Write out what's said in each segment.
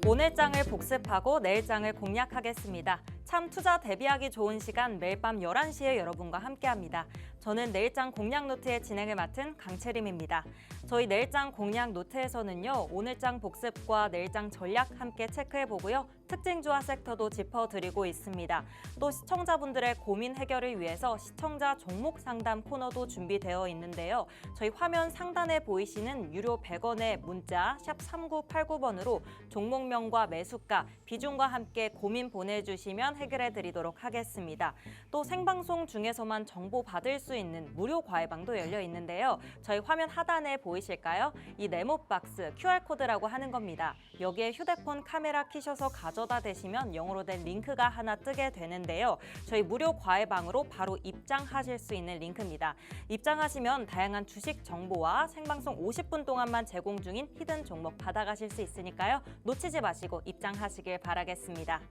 오늘 장을 복습하고 내일 장을 공략하겠습니다. 참 투자 대비하기 좋은 시간 매일 밤 11시에 여러분과 함께합니다. 저는 내일장 공략 노트의 진행을 맡은 강채림입니다. 저희 내일장 공략 노트에서는요, 오늘장 복습과 내일장 전략 함께 체크해보고요. 특징 조화 섹터도 짚어드리고 있습니다. 또 시청자분들의 고민 해결을 위해서 시청자 종목 상담 코너도 준비되어 있는데요. 저희 화면 상단에 보이시는 유료 100원의 문자 샵 3989번으로 종목명과 매수가, 비중과 함께 고민 보내주시면 해결해드리도록 하겠습니다. 또 생방송 중에서만 정보 받을 수 있는 무료 과외방도 열려 있는데요. 저희 화면 하단에 보이실까요? 이 네모박스 QR코드라고 하는 겁니다. 여기에 휴대폰 카메라 켜셔서 가져다 대시면 영어로 된 링크가 하나 뜨게 되는데요. 저희 무료 과외방으로 바로 입장하실 수 있는 링크입니다. 입장하시면 다양한 주식 정보와 생방송 50분 동안만 제공 중인 히든 종목 받아가실 수 있으니까요. 놓치지 마시고 입장하시길 바라겠습니다.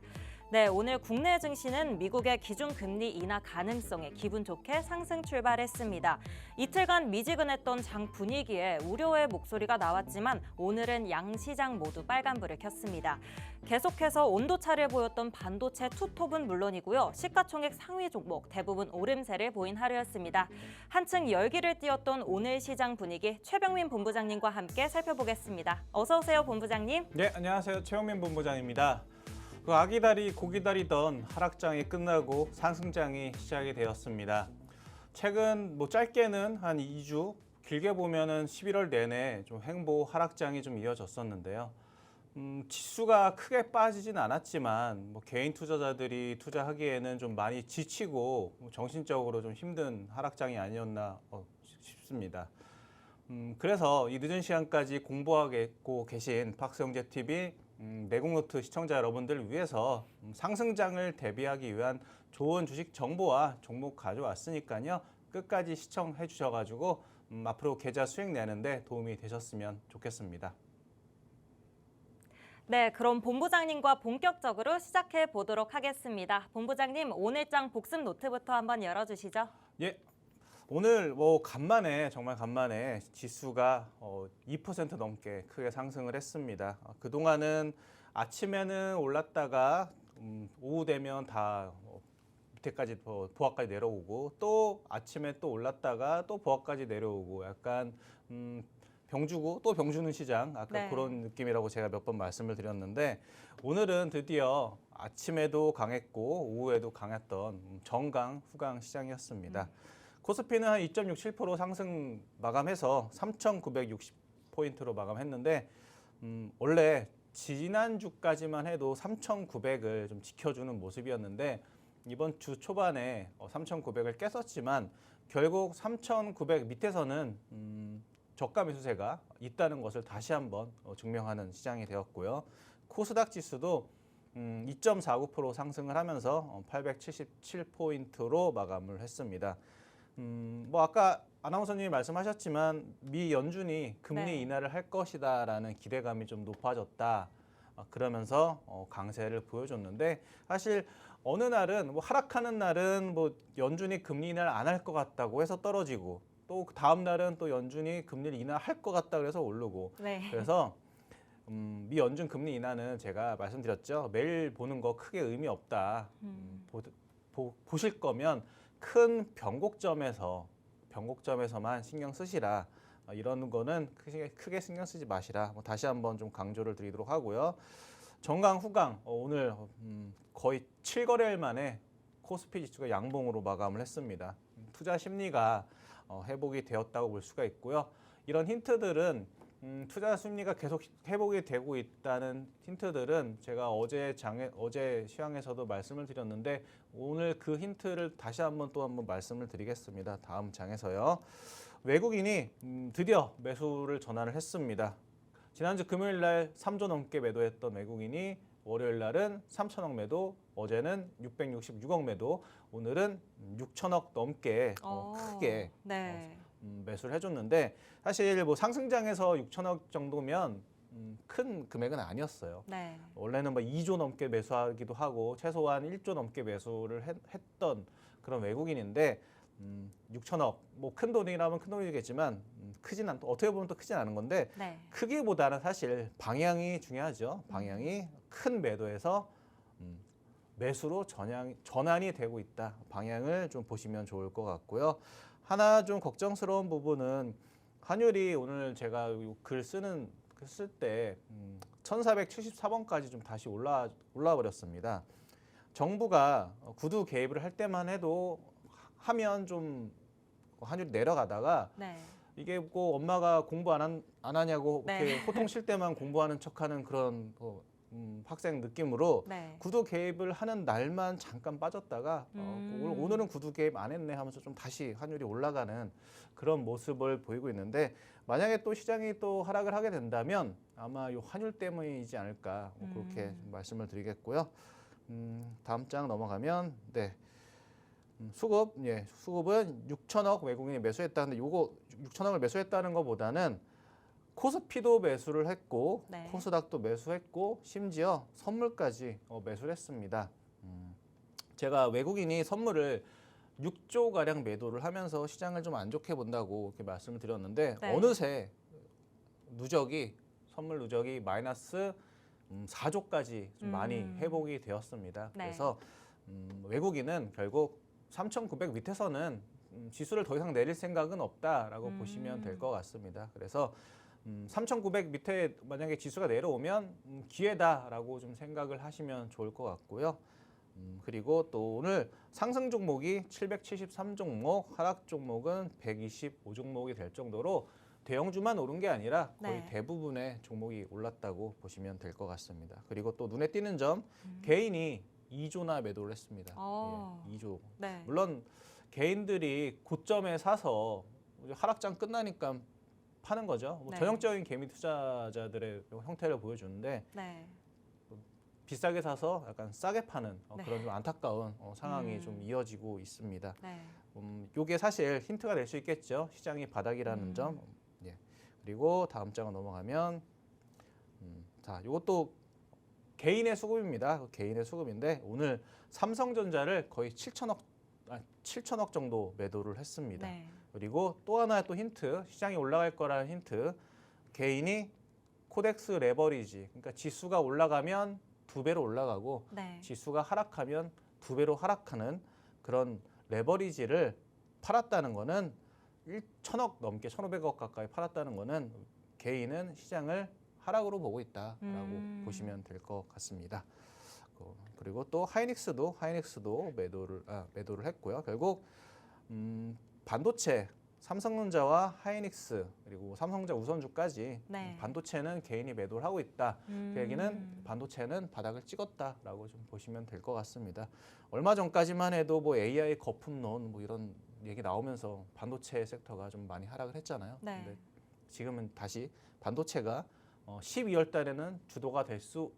네, 오늘 국내 증시는 미국의 기준금리 인하 가능성에 기분 좋게 상승 출발했습니다. 이틀간 미지근했던 장 분위기에 우려의 목소리가 나왔지만 오늘은 양 시장 모두 빨간불을 켰습니다. 계속해서 온도차를 보였던 반도체 투톱은 물론이고요. 시가총액 상위 종목 대부분 오름세를 보인 하루였습니다. 한층 열기를 띄웠던 오늘 시장 분위기 최병민 본부장님과 함께 살펴보겠습니다. 어서 오세요, 본부장님. 네, 안녕하세요. 최병민 본부장입니다. 아기다리 고기다리던 하락장이 끝나고 상승장이 시작이 되었습니다. 최근 짧게는 한 2주, 길게 보면은 11월 내내 좀 횡보 하락장이 좀 이어졌었는데요. 지수가 크게 빠지진 않았지만 개인 투자자들이 투자하기에는 좀 많이 지치고 정신적으로 좀 힘든 하락장이 아니었나 싶습니다. 그래서 이 늦은 시간까지 공부하고 계신 박성재 TV 내공노트 시청자 여러분들을 위해서 상승장을 대비하기 위한 좋은 주식 정보와 종목 가져왔으니까요. 끝까지 시청해 주셔가지고 앞으로 계좌 수익 내는데 도움이 되셨으면 좋겠습니다. 네, 그럼 본부장님과 본격적으로 시작해 보도록 하겠습니다. 본부장님, 오늘장 복습 노트부터 한번 열어주시죠. 예. 오늘 정말 간만에 지수가 2% 넘게 크게 상승을 했습니다. 그동안은 아침에는 올랐다가 오후 되면 다 밑에까지 보합까지 내려오고 또 아침에 또 올랐다가 또 보합까지 내려오고 약간 병주고 또 병주는 시장 아까 그런 느낌이라고 제가 몇 번 말씀을 드렸는데 오늘은 드디어 아침에도 강했고 오후에도 강했던 정강 후강 시장이었습니다. 코스피는 한 2.67% 상승 마감해서 3,960포인트로 마감했는데 원래 지난주까지만 해도 3,900을 좀 지켜주는 모습이었는데 이번 주 초반에 3,900을 깼었지만 결국 3,900 밑에서는 저가 매수세가 있다는 것을 다시 한번 증명하는 시장이 되었고요. 코스닥 지수도 2.49% 상승을 하면서 877포인트로 마감을 했습니다. 아까 아나운서님이 말씀하셨지만 미 연준이 금리 인하를 할 것이다라는 기대감이 좀 높아졌다. 그러면서 강세를 보여줬는데 사실 어느 날은 하락하는 날은 연준이 금리 인하를 안 할 것 같다고 해서 떨어지고 또 다음 날은 또 연준이 금리를 인하할 것 같다 그래서 오르고 그래서 미 연준 금리 인하는 제가 말씀드렸죠. 매일 보는 거 크게 의미 없다. 보실 거면 큰 변곡점에서만 신경 쓰시라. 이런 거는 크게 신경 쓰지 마시라. 다시 한번 좀 강조를 드리도록 하고요. 정강 후강 오늘 거의 7거래일 만에 코스피 지수가 양봉으로 마감을 했습니다. 투자 심리가 회복이 되었다고 볼 수가 있고요. 이런 힌트들은 투자 심리가 계속 회복이 되고 있다는 힌트들은 제가 어제 시황에서도 말씀을 드렸는데 오늘 그 힌트를 다시 한번 말씀을 드리겠습니다. 다음 장에서요. 외국인이 드디어 매수를 전환을 했습니다. 지난주 금요일 날 3조 넘게 매도했던 외국인이 월요일 날은 3천억 매도, 어제는 666억 매도, 오늘은 6천억 넘게 크게 매수를 해줬는데 사실 했었는데 상승장에서 6천억 정도면 큰 금액은 아니었어요. 원래는 2조 넘게 매수하기도 하고 최소한 1조 넘게 매수를 했던 그런 외국인인데 6천억, 뭐 큰 돈이라면 큰 돈이겠지만 크진 않, 어떻게 보면 또 크진 않은 건데 네. 크기보다는 사실 방향이 중요하죠. 방향이 큰 매도에서 매수로 전환이 되고 있다. 방향을 좀 보시면 좋을 것 같고요. 하나 좀 걱정스러운 부분은 환율이 오늘 제가 쓸 때 1474원까지 좀 다시 올라 버렸습니다. 정부가 구두 개입을 할 때만 해도 하면 좀 환율이 내려가다가 네. 이게 뭐 엄마가 공부 안 하냐고 네. 이렇게 호통 칠 때만 공부하는 척하는 그런 학생 느낌으로 네. 구두 개입을 하는 날만 잠깐 빠졌다가 오늘은 구두 개입 안 했네 하면서 좀 다시 환율이 올라가는 그런 모습을 보이고 있는데 만약에 또 시장이 또 하락을 하게 된다면 아마 이 환율 때문이지 않을까 그렇게 좀 말씀을 드리겠고요. 다음 장 넘어가면 네. 수급, 예, 수급은 6천억 외국인이 매수했다는데 요거 6천억을 매수했다는 것보다는 코스피도 매수를 했고 네. 코스닥도 매수했고 심지어 선물까지 매수를 했습니다. 제가 외국인이 선물을 6조 가량 매도를 하면서 시장을 좀 안 좋게 본다고 이렇게 말씀을 드렸는데 네. 어느새 선물 누적이 마이너스 4조까지 좀 많이 회복이 되었습니다. 네. 그래서 외국인은 결국 3,900 밑에서는 지수를 더 이상 내릴 생각은 없다라고 보시면 될 것 같습니다. 그래서 3,900 밑에 만약에 지수가 내려오면 기회다라고 좀 생각을 하시면 좋을 것 같고요. 그리고 또 오늘 상승 종목이 773 종목, 하락 종목은 125 종목이 될 정도로 대형주만 오른 게 아니라 거의 네. 대부분의 종목이 올랐다고 보시면 될 것 같습니다. 그리고 또 눈에 띄는 점, 개인이 2조나 매도를 했습니다. 예, 2조. 네. 물론 개인들이 고점에 사서 하락장 끝나니까 파는 거죠. 뭐 네. 전형적인 개미 투자자들의 형태를 보여주는데 네. 비싸게 사서 약간 싸게 파는 네. 그런 좀 안타까운 상황이 좀 이어지고 있습니다. 네. 이게 사실 힌트가 될 수 있겠죠. 시장이 바닥이라는 점. 예. 그리고 다음 장을 넘어가면 자, 이것도 개인의 수급입니다. 개인의 수급인데 오늘 삼성전자를 거의 7천억 정도 매도를 했습니다. 네. 그리고 또 하나의 또 힌트, 시장이 올라갈 거라는 힌트, 개인이 코덱스 레버리지, 그러니까 지수가 올라가면 2배로 올라가고 네. 지수가 하락하면 2배로 하락하는 그런 레버리지를 팔았다는 거는 1천억 넘게 1,500억 가까이 팔았다는 거는 개인은 시장을 하락으로 보고 있다라고 보시면 될 것 같습니다. 그리고 또 하이닉스도 매도를 했고요. 결국 반도체 삼성전자와 하이닉스 그리고 삼성전자 우선주까지 네. 반도체는 개인이 매도를 하고 있다. 그 얘기는 반도체는 바닥을 찍었다라고 좀 보시면 될 것 같습니다. 얼마 전까지만 해도 뭐 AI 거품론 뭐 이런 얘기 나오면서 반도체 섹터가 좀 많이 하락을 했잖아요. 네. 근데 지금은 다시 반도체가 12월 달에는 주도가 될 수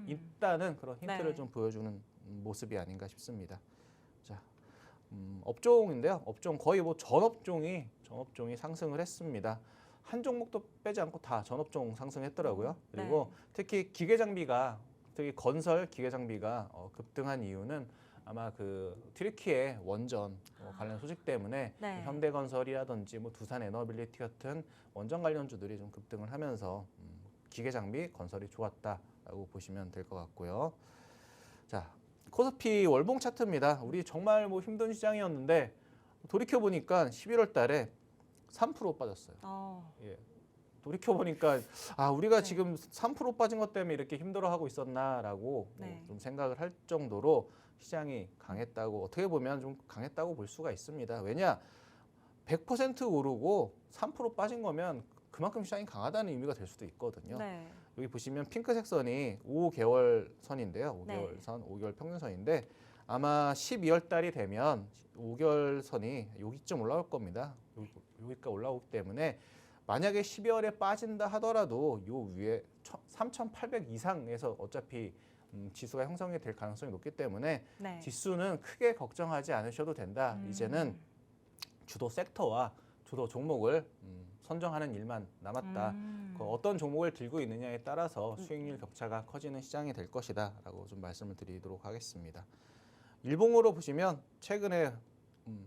있다는 그런 힌트를 네. 좀 보여주는 모습이 아닌가 싶습니다. 자, 업종인데요. 업종 거의 뭐 전 업종이 상승을 했습니다. 한 종목도 빼지 않고 다 전 업종 상승했더라고요. 그리고 특히 특히 건설 기계 장비가 급등한 이유는 아마 그 튀르키예 원전 관련 소식 때문에 네. 현대건설이라든지 뭐 두산에너빌리티 같은 원전 관련주들이 좀 급등을 하면서 기계 장비 건설이 좋았다라고 보시면 될 것 같고요. 자, 코스피 월봉 차트입니다. 우리 정말 뭐 힘든 시장이었는데 돌이켜 보니까 11월 달에 3% 빠졌어요. 예. 돌이켜 보니까 우리가 네. 지금 3% 빠진 것 때문에 이렇게 힘들어하고 있었나라고 네. 좀 생각을 할 정도로 시장이 강했다고 어떻게 보면 좀 강했다고 볼 수가 있습니다. 왜냐 100% 오르고 3% 빠진 거면 그만큼 시장이 강하다는 의미가 될 수도 있거든요. 네. 여기 보시면 핑크색 선이 5개월 선인데요. 5개월 네. 선, 5개월 평균선인데 아마 12월 달이 되면 5개월 선이 여기쯤 올라올 겁니다. 여기까지 올라오기 때문에 만약에 12월에 빠진다 하더라도 요 위에 3,800 이상에서 어차피 지수가 형성이 될 가능성이 높기 때문에 네. 지수는 크게 걱정하지 않으셔도 된다. 이제는 주도 섹터와 주도 종목을 선정하는 일만 남았다. 그 어떤 종목을 들고 있느냐에 따라서 수익률 격차가 커지는 시장이 될 것이다 라고 좀 말씀을 드리도록 하겠습니다. 일봉으로 보시면 최근에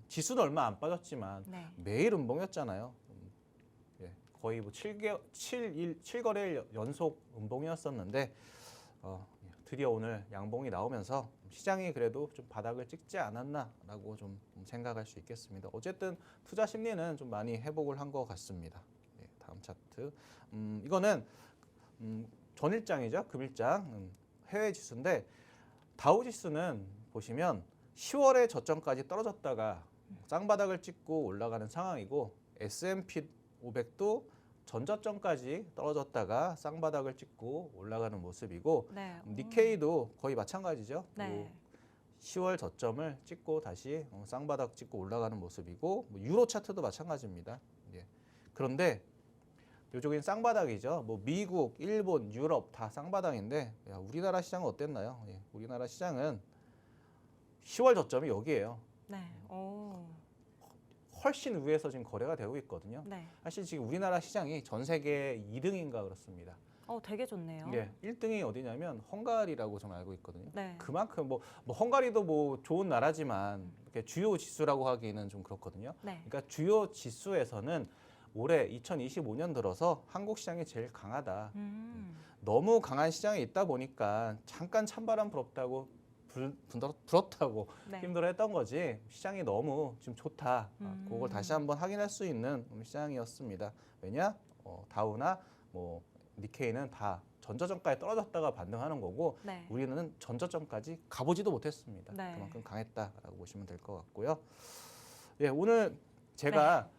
지수는 얼마 안 빠졌지만 네. 매일 음봉이었잖아요. 예, 거의 뭐 7거래일 연속 음봉이었었는데 드디어 오늘 양봉이 나오면서 시장이 그래도 좀 바닥을 찍지 않았나라고 좀 생각할 수 있겠습니다. 어쨌든 투자 심리는 좀 많이 회복을 한 것 같습니다. 예, 다음 차트. 이거는 전일장이죠. 금일장 해외 지수인데 다우 지수는 보시면 10월에 저점까지 떨어졌다가 쌍바닥을 찍고 올라가는 상황이고 S&P 500도 전저점까지 떨어졌다가 쌍바닥을 찍고 올라가는 모습이고 네. 니케이도 거의 마찬가지죠. 네. 10월 저점을 찍고 다시 쌍바닥 찍고 올라가는 모습이고 유로 차트도 마찬가지입니다. 예. 그런데 요쪽엔 쌍바닥이죠. 뭐 미국, 일본, 유럽 다 쌍바닥인데 우리나라 시장은 어땠나요? 예. 우리나라 시장은 10월 저점이 여기예요. 네. 오. 훨씬 위에서 지금 거래가 되고 있거든요. 네. 사실 지금 우리나라 시장이 전 세계 2등인가 그렇습니다. 되게 좋네요. 예, 1등이 어디냐면 헝가리라고 저는 알고 있거든요. 네. 그만큼 뭐 헝가리도 뭐 좋은 나라지만 이렇게 주요 지수라고 하기는 좀 그렇거든요. 네. 그러니까 주요 지수에서는 올해 2025년 들어서 한국 시장이 제일 강하다. 너무 강한 시장에 있다 보니까 잠깐 찬바람 불었다고 네. 힘들어했던 거지 시장이 너무 지금 좋다. 그걸 다시 한번 확인할 수 있는 시장이었습니다. 왜냐? 다우나 뭐 니케이는 다 전저점까지 떨어졌다가 반등하는 거고 네. 우리는 전저점까지 가보지도 못했습니다. 네. 그만큼 강했다라고 보시면 될 것 같고요. 예, 오늘 제가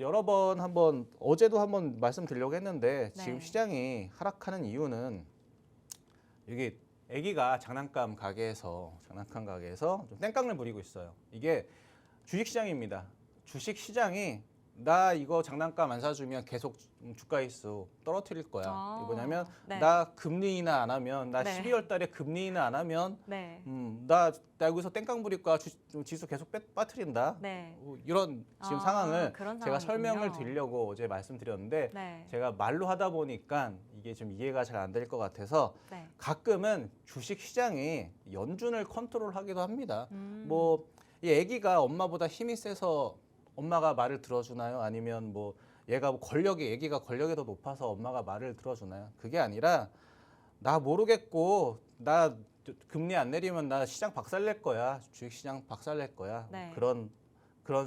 여러 번 어제도 한번 말씀드리려고 했는데 네. 지금 시장이 하락하는 이유는 이게 아기가 장난감 가게에서 좀 땡깡을 부리고 있어요. 이게 주식시장입니다. 주식시장이 나 이거 장난감 안 사주면 계속 주가 지수 떨어뜨릴 거야. 뭐냐면 네. 나 금리 인하 안 하면 나 네. 12월 달에 금리 인하 안 하면 네. 나 여기서 땡깡 부릴 거야. 지수 계속 빠뜨린다. 네. 이런 지금 상황을 그런 제가 설명을 상황이군요. 드리려고 어제 말씀드렸는데 네. 제가 말로 하다 보니까 이게 좀 이해가 잘 안 될 것 같아서 네. 가끔은 주식 시장이 연준을 컨트롤하기도 합니다. 뭐 이 아기가 엄마보다 힘이 세서 엄마가 말을 들어주나요? 아니면 뭐 얘가 아기가 권력이 더 높아서 엄마가 말을 들어주나요? 그게 아니라 나 모르겠고 나 금리 안 내리면 나 시장 박살낼 거야. 주식 시장 박살낼 거야. 네. 그런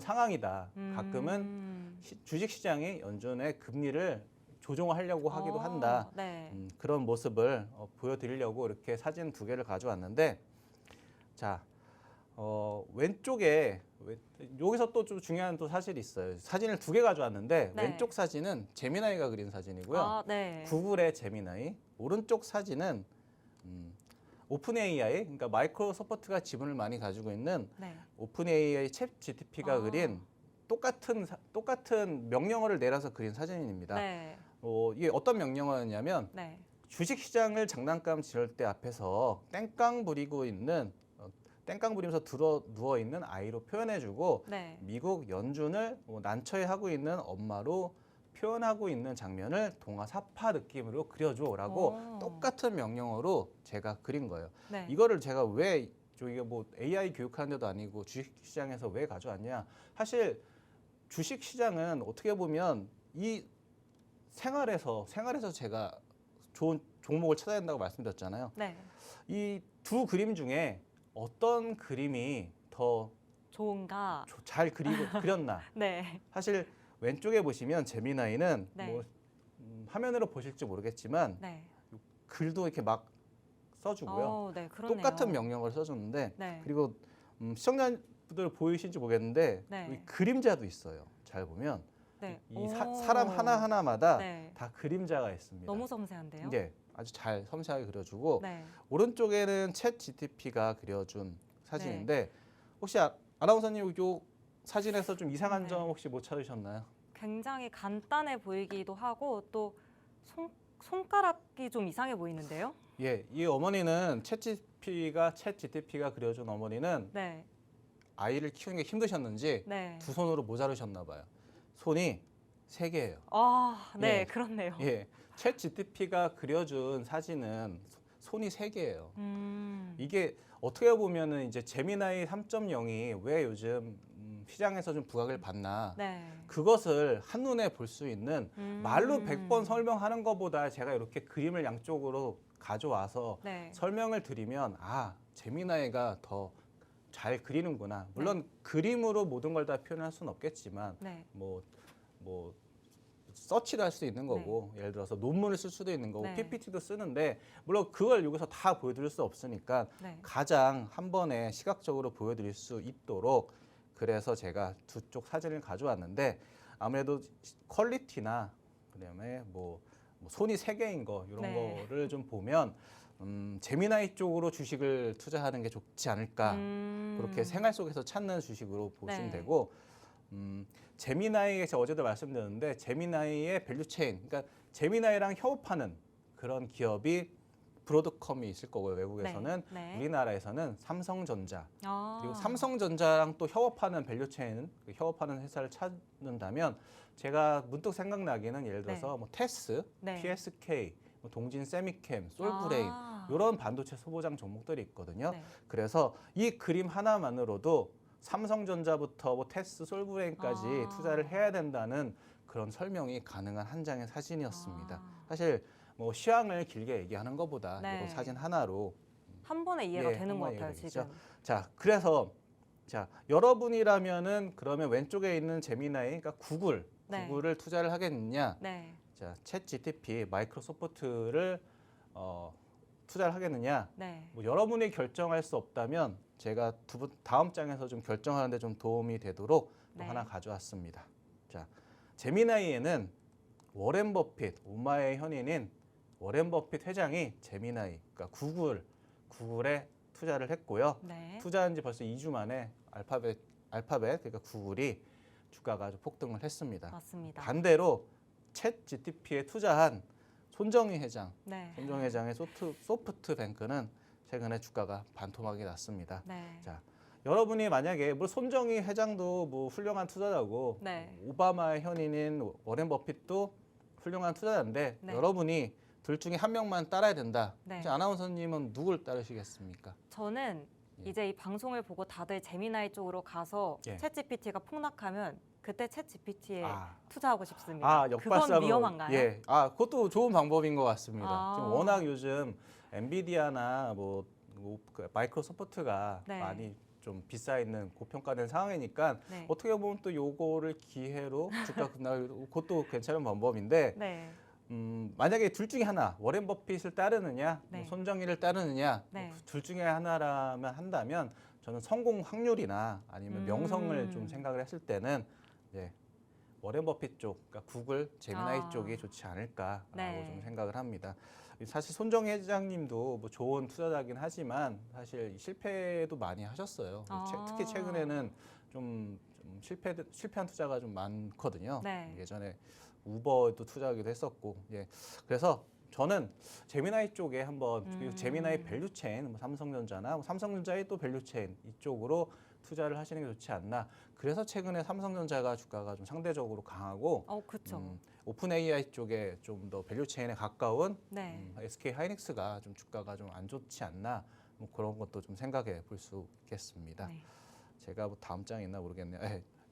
상황이다. 가끔은 주식 시장이 연준의 금리를 조정하려고 하기도 한다. 네. 그런 모습을 보여드리려고 이렇게 사진 2개를 가져왔는데 자 왼쪽에 여기서 또 좀 중요한 또 사실이 있어요. 사진을 2개 가져왔는데 네. 왼쪽 사진은 제미나이가 그린 사진이고요. 네. 구글의 제미나이. 오른쪽 사진은 오픈 AI, 그러니까 마이크로소프트가 지분을 많이 가지고 있는 네. 오픈 AI 챗 GTP가 그린 똑같은 명령어를 내려서 그린 사진입니다. 네. 이게 어떤 명령어였냐면 네. 주식시장을 장난감 지을 때 앞에서 땡깡 부리면서 누워 있는 아이로 표현해주고 네. 미국 연준을 난처해하고 있는 엄마로 표현하고 있는 장면을 동화 사파 느낌으로 그려줘라고 똑같은 명령어로 제가 그린 거예요. 네. 이거를 제가 왜 저희가 뭐 AI 교육하는 데도 아니고 주식시장에서 왜 가져왔냐? 사실 주식시장은 어떻게 보면 이 생활에서 제가 좋은 종목을 찾아야 된다고 말씀드렸잖아요. 네. 이 두 그림 중에 어떤 그림이 더 좋은가? 잘 그렸나? 네. 사실 왼쪽에 보시면 제미나이는 네. 뭐 화면으로 보실지 모르겠지만 네. 글도 이렇게 막 써주고요. 네, 그러네요. 똑같은 명령어를 써줬는데 네. 그리고 시청자분들 보이실지 모르겠는데 네. 여기 그림자도 있어요. 잘 보면 네. 이 사람 하나하나마다 네. 다 그림자가 있습니다. 너무 섬세한데요? 네, 아주 잘 섬세하게 그려주고 네. 오른쪽에는 챗 GTP가 그려준 사진인데 혹시 아나운서님 이 사진에서 좀 이상한 네. 점 혹시 못 찾으셨나요? 굉장히 간단해 보이기도 하고 또 손가락이 좀 이상해 보이는데요? 예, 이 어머니는 챗 GTP가 그려준 어머니는 네. 아이를 키우는 게 힘드셨는지 네. 2손으로 모자르셨나 봐요. 손이 3개예요. 네, 예. 그렇네요. 예, 챗 GTP가 그려준 사진은 손이 3개예요. 이게 어떻게 보면은 이제 제미나이 3.0이 왜 요즘 시장에서 좀 부각을 받나 네. 그것을 한눈에 볼 수 있는 말로 100번 설 설명하는 것보다 제가 이렇게 그림을 양쪽으로 가져와서 네. 설명을 드리면 아 재미나이가 더 잘 그리는구나. 물론 네. 그림으로 모든 걸 다 표현할 수는 없겠지만 네. 뭐 서치도 할 수 있는 거고 예를 들어서 논문을 쓸 수도 있는 거고 네. PPT도 쓰는데 물론 그걸 여기서 다 보여드릴 수 없으니까 네. 가장 한 번에 시각적으로 보여드릴 수 있도록 그래서 제가 두 쪽 사진을 가져왔는데 아무래도 퀄리티나 그다음에 뭐 손이 세 개인 거 이런 네. 거를 좀 보면 재미나이 쪽으로 주식을 투자하는 게 좋지 않을까 그렇게 생활 속에서 찾는 주식으로 보시면 네. 되고 재미나이에 제가 어제도 말씀드렸는데 재미나이의 밸류체인 그러니까 재미나이랑 협업하는 그런 기업이 브로드컴이 있을 거고요 외국에서는 네. 네. 우리나라에서는 삼성전자 아. 그리고 삼성전자랑 또 협업하는 밸류체인 협업하는 회사를 찾는다면 제가 문득 생각나기는 예를 들어서 뭐 테스, 네. PSK, 뭐 동진 세미캠, 솔브레인 아. 이런 반도체 소보장 종목들이 있거든요. 네. 그래서 이 그림 하나만으로도 삼성전자부터 뭐 테스, 솔브레인까지 아. 투자를 해야 된다는 그런 설명이 가능한 한 장의 사진이었습니다. 아. 사실 뭐 시황을 길게 얘기하는 것보다 네. 이런 사진 하나로 한 번에 이해가 예, 되는 한 것 번에 같아요, 이해가 지금. 되겠죠. 자, 그래서 자 여러분이라면은 그러면 왼쪽에 있는 제미나이, 그러니까 네. 구글을 투자를 하겠느냐? 네. 자, 챗 GTP, 마이크로소프트를 투자를 하겠느냐? 네. 뭐 여러분이 결정할 수 없다면 제가 다음 장에서 좀 결정하는데 좀 도움이 되도록 또 네. 하나 가져왔습니다. 자, 제미나이에는 워렌 버핏, 오마의 현인인 워렌 버핏 회장이 제미나이, 그러니까 구글에 투자를 했고요. 네. 투자한 지 벌써 2주 만에 알파벳 그러니까 구글이 주가가 아주 폭등을 했습니다. 맞습니다. 반대로 챗 GTP에 투자한 손정희 회장, 네. 손정희 회장의 소프트뱅크는 최근에 주가가 반토막이 났습니다. 네. 자, 여러분이 만약에 뭐 손정희 회장도 뭐 훌륭한 투자자고 네. 오바마의 현인인 워렌 버핏도 훌륭한 투자자인데 네. 여러분이 둘 중에 한 명만 따라야 된다. 네. 혹시 아나운서님은 누굴 따르시겠습니까? 저는 예. 이제 이 방송을 보고 다들 제미나이 쪽으로 가서 예. 챗GPT가 폭락하면 그때 챗GPT에 아. 투자하고 싶습니다. 아, 그건 역발상으로. 위험한가요? 예. 아, 그것도 좋은 방법인 것 같습니다. 아. 지금 워낙 요즘 엔비디아나 그 마이크로소프트가 네. 많이 좀 비싸 있는 고평가된 상황이니까 네. 어떻게 보면 또 요거를 기회로 주가 급락을 그것도 괜찮은 방법인데 네. 만약에 둘 중에 하나 워렌 버핏을 따르느냐 네. 뭐 손정희를 따르느냐 네. 뭐둘 중에 하나라면 한다면 저는 성공 확률이나 아니면 명성을 좀 생각을 했을 때는 이제 워렌 버핏 쪽, 그러니까 구글, 제미나이 아. 쪽이 좋지 않을까라고 네. 좀 생각을 합니다. 사실 손정희 회장님도 뭐 좋은 투자자긴 하지만 사실 실패도 많이 하셨어요. 아. 특히 최근에는 좀 실패한 투자가 좀 많거든요. 네. 예전에 우버도 투자하기도 했었고, 예. 그래서 저는 제미나이 쪽에 한번 그리고 제미나이 밸류체인 뭐 삼성전자나 뭐 삼성전자의 또 밸류체인 이쪽으로 투자를 하시는 게 좋지 않나. 그래서 최근에 삼성전자가 주가가 좀 상대적으로 강하고 그렇죠. 오픈 AI 쪽에 좀 더 밸류체인에 가까운 네. SK 하이닉스가 좀 주가가 좀 안 좋지 않나. 뭐 그런 것도 좀 생각해 볼 수 있겠습니다. 네. 제가 뭐 다음 장에 있나 모르겠네요.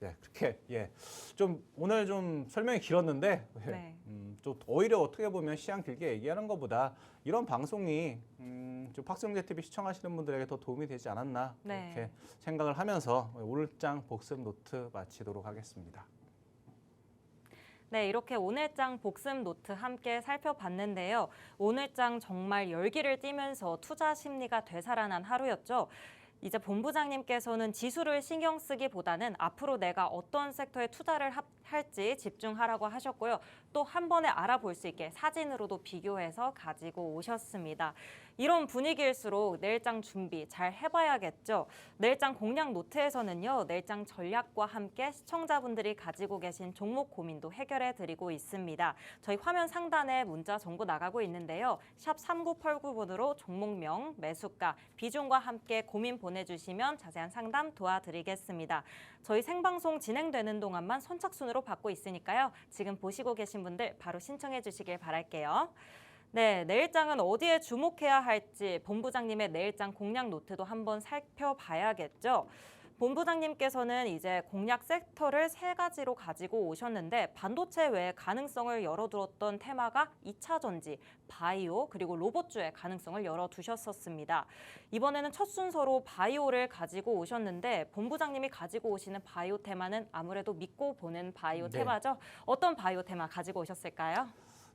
예, 그렇게 좀 오늘 좀 설명이 길었는데 네. 좀 오히려 어떻게 보면 시장 길게 얘기하는 것보다 이런 방송이 좀 박성재 TV 시청하시는 분들에게 더 도움이 되지 않았나 네. 이렇게 생각을 하면서 오늘 장 복습 노트 마치도록 하겠습니다. 네, 이렇게 오늘장 복습 노트 함께 살펴봤는데요. 오늘장 정말 열기를 띠면서 투자 심리가 되살아난 하루였죠. 이제 본부장님께서는 지수를 신경 쓰기보다는 앞으로 내가 어떤 섹터에 투자를 할지 집중하라고 하셨고요. 또 한 번에 알아볼 수 있게 사진으로도 비교해서 가지고 오셨습니다. 이런 분위기일수록 내일장 준비 잘 해봐야겠죠. 내일장 공략 노트에서는요. 내일장 전략과 함께 시청자분들이 가지고 계신 종목 고민도 해결해드리고 있습니다. 저희 화면 상단에 문자 정보 나가고 있는데요. 샵 3989번으로 종목명, 매수가, 비중과 함께 고민 보내주시면 자세한 상담 도와드리겠습니다. 저희 생방송 진행되는 동안만 선착순으로 받고 있으니까요. 지금 보시고 계신 분들 바로 신청해 주시길 바랄게요. 네, 내일장은 어디에 주목해야 할지 본부장님의 내일장 공략 노트도 한번 살펴봐야겠죠. 본부장님께서는 이제 공략 섹터를 세 가지로 가지고 오셨는데 반도체 외에 가능성을 열어두었던 테마가 2차 전지, 바이오 그리고 로봇주의 가능성을 열어두셨었습니다. 이번에는 첫 순서로 바이오를 가지고 오셨는데 본부장님이 가지고 오시는 바이오 테마는 아무래도 믿고 보는 바이오 네. 테마죠. 어떤 바이오 테마 가지고 오셨을까요?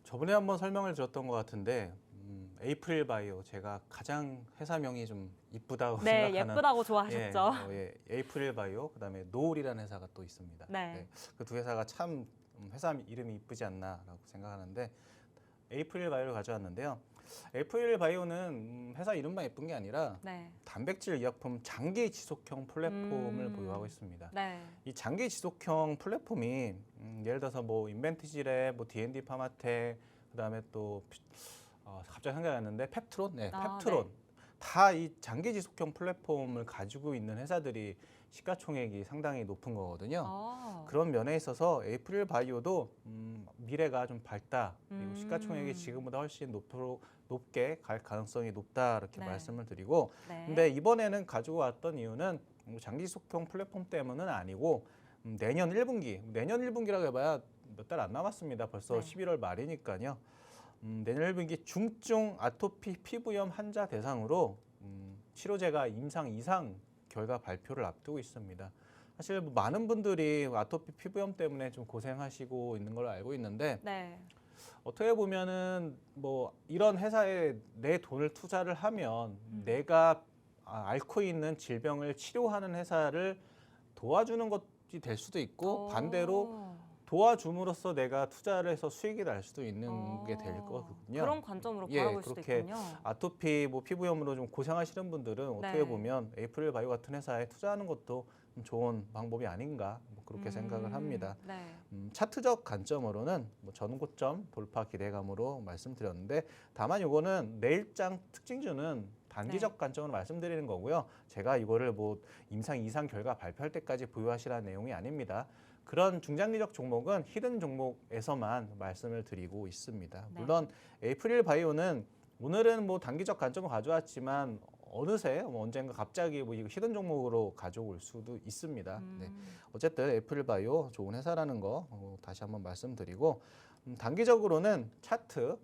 저번에 한번 설명을 드렸던 것 같은데 에이프릴 바이오 제가 가장 회사명이 좀 이쁘다고 네, 생각하는 예쁘다고 좋아하셨죠. 에이프릴 바이오 그다음에 노을이라는 회사가 또 있습니다. 네. 그 두 회사가 참 회사 이름이 이쁘지 않나라고 생각하는데 에이프릴 바이오를 가져왔는데요. 에이프릴 바이오는 회사 이름만 예쁜 게 아니라 네. 단백질 의약품 장기 지속형 플랫폼을 보유하고 있습니다. 네. 이 장기 지속형 플랫폼이 예를 들어서 뭐 인벤티지랩, 뭐 D&D 파마텍, 그다음에 또 갑자기 생각이 났는데 펩트론, 펩트론 네. 다 이 장기 지속형 플랫폼을 가지고 있는 회사들이 시가총액이 상당히 높은 거거든요. 그런 면에 있어서 에이프릴 바이오도 미래가 좀 밝다. 그리고 시가총액이 지금보다 훨씬 높게 갈 가능성이 높다 이렇게 네. 말씀을 드리고 네. 근데 이번에는 가지고 왔던 이유는 장기 지속형 플랫폼 때문은 아니고 내년 1분기라고 해봐야 몇 달 안 남았습니다. 벌써 네. 11월 말이니까요. 내년 1분기 중증 아토피 피부염 환자 대상으로 치료제가 임상 이상 결과 발표를 앞두고 있습니다. 사실 뭐 많은 분들이 아토피 피부염 때문에 좀 고생하시고 있는 걸로 알고 있는데 네. 어떻게 보면은 뭐 이런 회사에 내 돈을 투자를 하면 내가 앓고 있는 질병을 치료하는 회사를 도와주는 것이 될 수도 있고 반대로 도와줌으로써 내가 투자를 해서 수익이 날 수도 있는 게 될 거거든요. 그런 관점으로 예, 바라볼 수도 그렇게 있군요. 아토피 뭐 피부염으로 좀 고생하시는 분들은 어떻게 네. 보면 에이프릴 바이오 같은 회사에 투자하는 것도 좀 좋은 방법이 아닌가 뭐 그렇게 생각을 합니다. 네. 차트적 관점으로는 뭐 전고점 돌파 기대감으로 말씀드렸는데 다만 이거는 내일장 특징주는 단기적 관점으로 말씀드리는 거고요. 제가 이거를 뭐 임상 이상 결과 발표할 때까지 보유하시라는 내용이 아닙니다. 그런 중장기적 종목은 히든 종목에서만 말씀을 드리고 있습니다. 네. 물론 에이프릴 바이오는 오늘은 뭐 단기적 관점을 가져왔지만 어느새 뭐 언젠가 갑자기 뭐 이거 히든 종목으로 가져올 수도 있습니다. 네. 어쨌든 에이프릴 바이오 좋은 회사라는 거 다시 한번 말씀드리고 단기적으로는 차트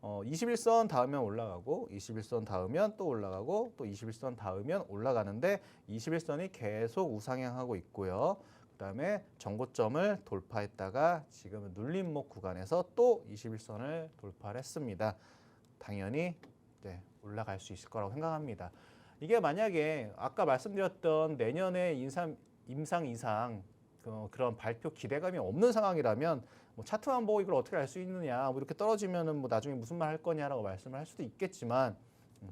21선 닿으면 올라가고 21선 닿으면 또 올라가고 또 21선 닿으면 올라가는데 21선이 계속 우상향하고 있고요. 그다음에 전고점을 돌파했다가 지금은 눌림목 구간에서 또 21선을 돌파를 했습니다. 당연히 올라갈 수 있을 거라고 생각합니다. 이게 만약에 아까 말씀드렸던 내년에 임상 이상 그런 발표 기대감이 없는 상황이라면 뭐 차트만 보고 이걸 어떻게 알 수 있느냐, 뭐 이렇게 떨어지면은 뭐 나중에 무슨 말 할 거냐라고 말씀을 할 수도 있겠지만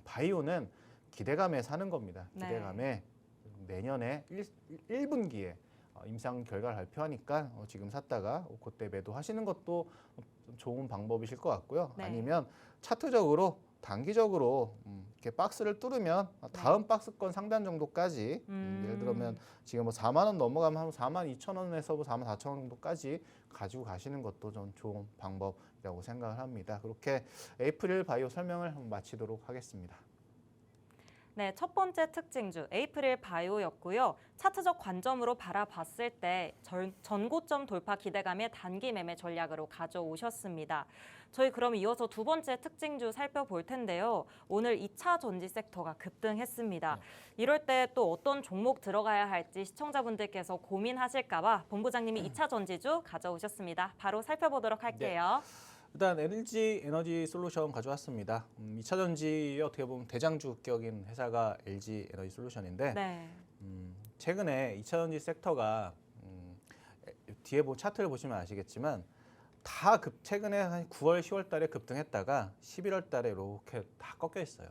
바이오는 기대감에 사는 겁니다. 기대감에 내년에 1분기에 임상 결과를 발표하니까 지금 샀다가 그때 매도하시는 것도 좋은 방법이실 것 같고요. 네. 아니면 차트적으로 단기적으로 이렇게 박스를 뚫으면 다음 박스권 상단 정도까지 예를 들면 지금 뭐 4만 원 넘어가면 한 4만 2천 원에서 뭐 4만 4천 원 정도까지 가지고 가시는 것도 좀 좋은 방법이라고 생각을 합니다. 그렇게 에이프릴 바이오 설명을 마치도록 하겠습니다. 네, 첫 번째 특징주 에이프릴 바이오였고요. 차트적 관점으로 바라봤을 때 전고점 돌파 기대감의 단기 매매 전략으로 가져오셨습니다. 저희 그럼 이어서 두 번째 특징주 살펴볼 텐데요. 오늘 2차 전지 섹터가 급등했습니다. 이럴 때 또 어떤 종목 들어가야 할지 시청자분들께서 고민하실까 봐 본부장님이 2차 전지주 가져오셨습니다. 바로 살펴보도록 할게요. 일단 LG 에너지 솔루션 가져왔습니다. 2차 전지의 어떻게 보면 대장주격인 회사가 LG 에너지 솔루션인데 최근에 2차 전지 섹터가 뒤에 차트를 보시면 아시겠지만 다 최근에 한 9월, 10월 달에 급등했다가 11월 달에 이렇게 다 꺾여 있어요.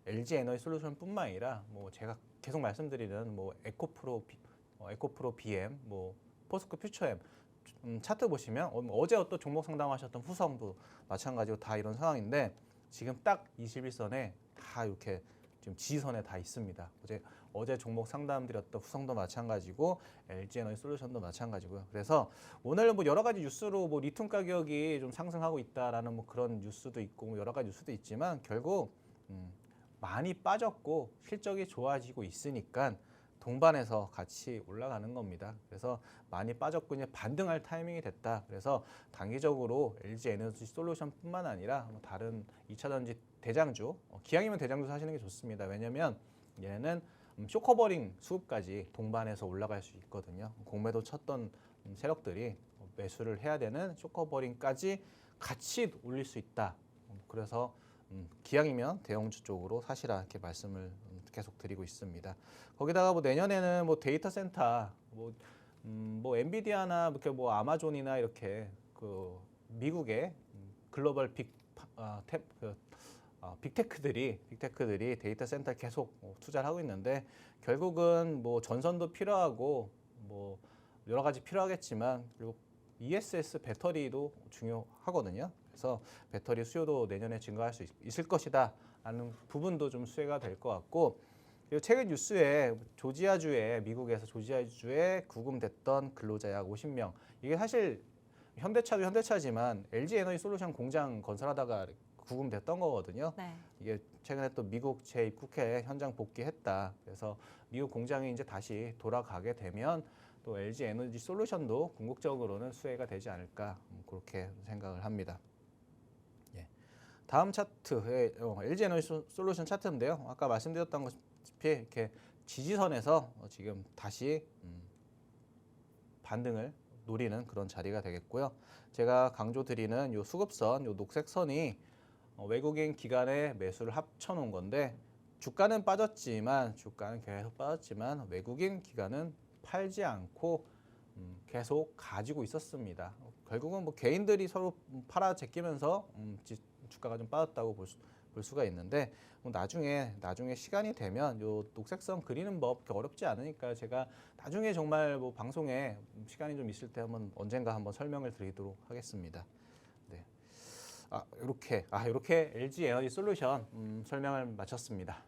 LG 에너지 솔루션뿐만 아니라 뭐 제가 계속 말씀드리는 뭐 에코프로 BM, 뭐 포스코 퓨처엠 차트 보시면 어제 어떤 종목 상담하셨던 후성도 마찬가지로 다 이런 상황인데 지금 딱 21선에 다 이렇게 지금 지지선에 다 있습니다. 어제 종목 상담드렸던 후성도 마찬가지고 LG 에너지 솔루션도 마찬가지고요. 그래서 오늘 뭐 여러 가지 뉴스로 뭐 리튬 가격이 좀 상승하고 있다라는 뭐 그런 뉴스도 있고 뭐 여러 가지 뉴스도 있지만 결국 많이 빠졌고 실적이 좋아지고 있으니까 동반해서 같이 올라가는 겁니다. 그래서 많이 빠졌고 이제 반등할 타이밍이 됐다. 그래서 단기적으로 LG 에너지 솔루션뿐만 아니라 뭐 다른 2차 전지 대장주, 기왕이면 대장주 사시는 게 좋습니다. 왜냐하면 얘는 쇼커버링 수급까지 동반해서 올라갈 수 있거든요. 공매도 쳤던 세력들이 매수를 해야 되는 쇼커버링까지 같이 올릴 수 있다. 그래서 기왕이면 대형주 쪽으로 사시라 이렇게 말씀을 계속 드리고 있습니다. 거기다가 뭐 내년에는 뭐 데이터 센터, 뭐 엔비디아나 이렇게 뭐 아마존이나 이렇게 그 미국의 글로벌 빅테크들이 데이터 센터에 계속 투자를 하고 있는데 결국은 뭐 전선도 필요하고 뭐 여러 가지 필요하겠지만 그리고 ESS 배터리도 중요하거든요. 그래서 배터리 수요도 내년에 증가할 수 있을 것이다 하는 부분도 좀 수혜가 될 것 같고 그리고 최근 뉴스에 미국에서 조지아주에 구금됐던 근로자 약 50명 이게 사실 현대차도 현대차지만 LG 에너지 솔루션 공장 건설하다가 구금됐던 거거든요. 네. 이게 최근에 또 미국 재입국해 현장 복귀했다. 그래서 미국 공장이 이제 다시 돌아가게 되면 또 LG 에너지 솔루션도 궁극적으로는 수혜가 되지 않을까 그렇게 생각을 합니다. 예. 다음 차트에 LG 에너지 솔루션 차트인데요. 아까 말씀드렸던 것이 이렇게 지지선에서 지금 다시 반등을 노리는 그런 자리가 되겠고요. 제가 강조드리는 요 수급선, 요 녹색 선이 외국인 기관의 매수를 합쳐놓은 건데 주가는 계속 빠졌지만 외국인 기관은 팔지 않고 계속 가지고 있었습니다. 결국은 뭐 개인들이 서로 팔아 제끼면서 주가가 좀 빠졌다고 볼 수가 있는데 나중에 시간이 되면 요 녹색선 그리는 법 어렵지 않으니까 제가 나중에 정말 뭐 방송에 시간이 좀 있을 때 언젠가 한번 설명을 드리도록 하겠습니다. 네. 이렇게 LG 에너지 솔루션 설명을 마쳤습니다.